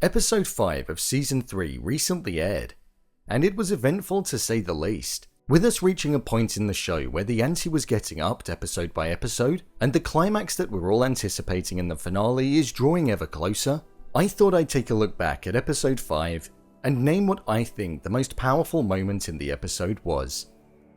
Episode 5 of Season 3 recently aired, and it was eventful to say the least, with us reaching a point in the show where the ante was getting upped episode by episode, and the climax that we're all anticipating in the finale is drawing ever closer. I thought I'd take a look back at Episode 5 and name what I think the most powerful moment in the episode was.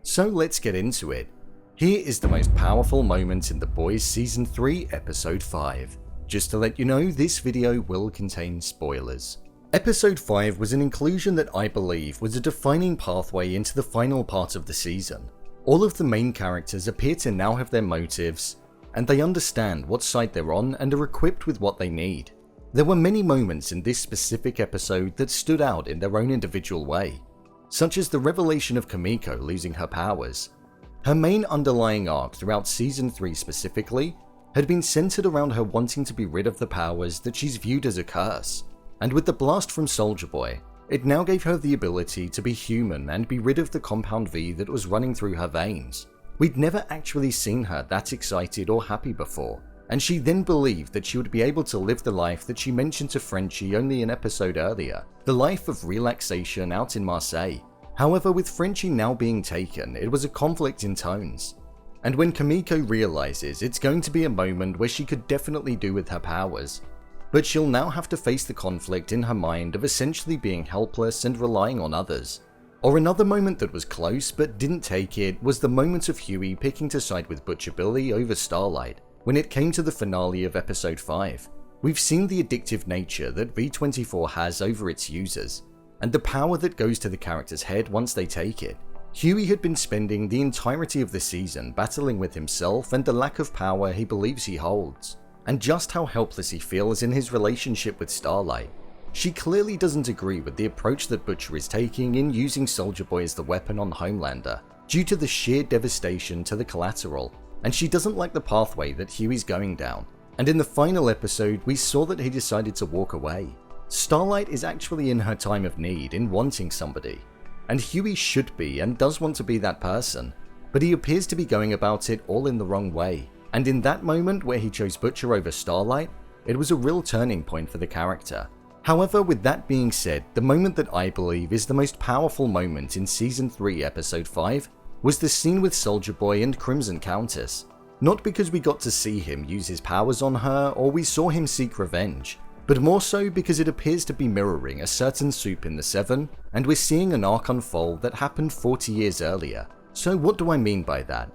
So let's get into it. Here is the most powerful moment in The Boys Season 3 Episode 5. Just to let you know, this video will contain spoilers. Episode 5 was an inclusion that I believe was a defining pathway into the final part of the season. All of the main characters appear to now have their motives, and they understand what side they're on and are equipped with what they need. There were many moments in this specific episode that stood out in their own individual way, such as the revelation of Kimiko losing her powers. Her main underlying arc throughout Season 3 specifically had been centered around her wanting to be rid of the powers that she's viewed as a curse, and with the blast from Soldier Boy, it now gave her the ability to be human and be rid of the Compound V that was running through her veins. We'd never actually seen her that excited or happy before, and she then believed that she would be able to live the life that she mentioned to Frenchie only an episode earlier, the life of relaxation out in Marseille. However, with Frenchie now being taken, it was a conflict in tones. And when Kimiko realizes it's going to be a moment where she could definitely do with her powers, but she'll now have to face the conflict in her mind of essentially being helpless and relying on others. Or another moment that was close but didn't take it was the moment of Hughie picking to side with Butcher Billy over Starlight when it came to the finale of Episode 5. We've seen the addictive nature that V24 has over its users, and the power that goes to the character's head once they take it. Hughie had been spending the entirety of the season battling with himself and the lack of power he believes he holds, and just how helpless he feels in his relationship with Starlight. She clearly doesn't agree with the approach that Butcher is taking in using Soldier Boy as the weapon on Homelander, due to the sheer devastation to the collateral, and she doesn't like the pathway that Hughie's going down. And in the final episode, we saw that he decided to walk away. Starlight is actually in her time of need in wanting somebody, and Hughie should be and does want to be that person, but he appears to be going about it all in the wrong way. And in that moment where he chose Butcher over Starlight, it was a real turning point for the character. However, with that being said, the moment that I believe is the most powerful moment in Season 3 Episode 5 was the scene with Soldier Boy and Crimson Countess. Not because we got to see him use his powers on her or we saw him seek revenge, but more so because it appears to be mirroring a certain soup in the Seven, and we're seeing an arc unfold that happened 40 years earlier. So what do I mean by that?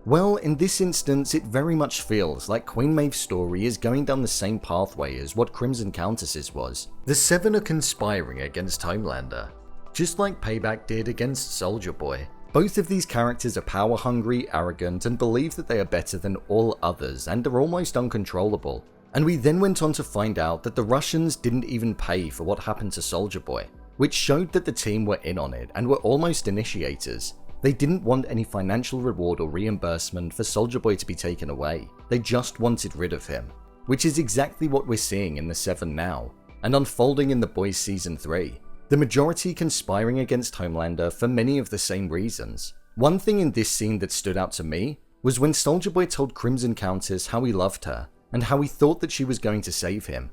Well, in this instance, it very much feels like Queen Maeve's story is going down the same pathway as what Crimson Countess's was. The Seven are conspiring against Homelander, just like Payback did against Soldier Boy. Both of these characters are power-hungry, arrogant, and believe that they are better than all others and are almost uncontrollable. And we then went on to find out that the Russians didn't even pay for what happened to Soldier Boy, which showed that the team were in on it and were almost initiators. They didn't want any financial reward or reimbursement for Soldier Boy to be taken away. They just wanted rid of him, which is exactly what we're seeing in the Seven now, and unfolding in The Boys Season 3. The majority conspiring against Homelander for many of the same reasons. One thing in this scene that stood out to me was when Soldier Boy told Crimson Countess how he loved her, and how he thought that she was going to save him.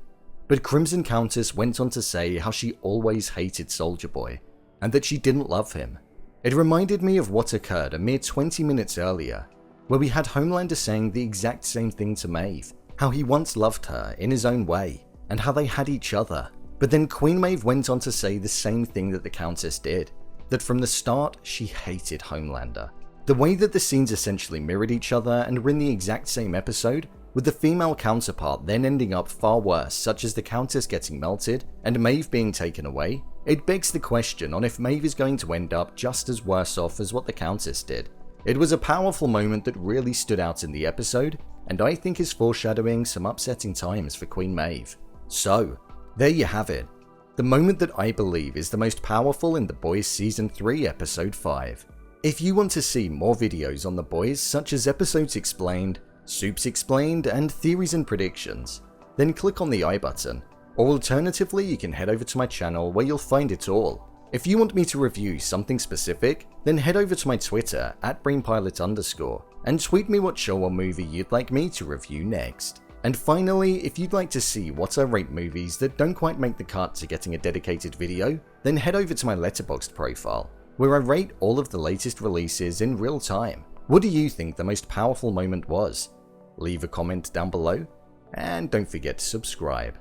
But Crimson Countess went on to say how she always hated Soldier Boy, and that she didn't love him. It reminded me of what occurred a mere 20 minutes earlier, where we had Homelander saying the exact same thing to Maeve, how he once loved her in his own way, and how they had each other. But then Queen Maeve went on to say the same thing that the Countess did, that from the start she hated Homelander. The way that the scenes essentially mirrored each other and were in the exact same episode, with the female counterpart then ending up far worse, such as the Countess getting melted and Maeve being taken away, it begs the question on if Maeve is going to end up just as worse off as what the Countess did. It was a powerful moment that really stood out in the episode, and I think is foreshadowing some upsetting times for Queen Maeve. So, there you have it. The moment that I believe is the most powerful in The Boys Season 3 Episode 5. If you want to see more videos on The Boys, such as episodes explained, soups explained, and theories and predictions, then click on the I button, or alternatively you can head over to my channel where you'll find it all. If you want me to review something specific, then head over to my Twitter @BrainPilot_, and tweet me what show or movie you'd like me to review next. And finally, if you'd like to see what I rate movies that don't quite make the cut to getting a dedicated video, then head over to my Letterboxd profile, where I rate all of the latest releases in real time. What do you think the most powerful moment was? Leave a comment down below, and don't forget to subscribe.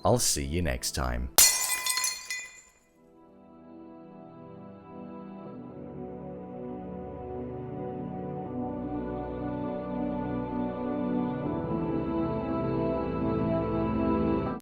I'll see you next time.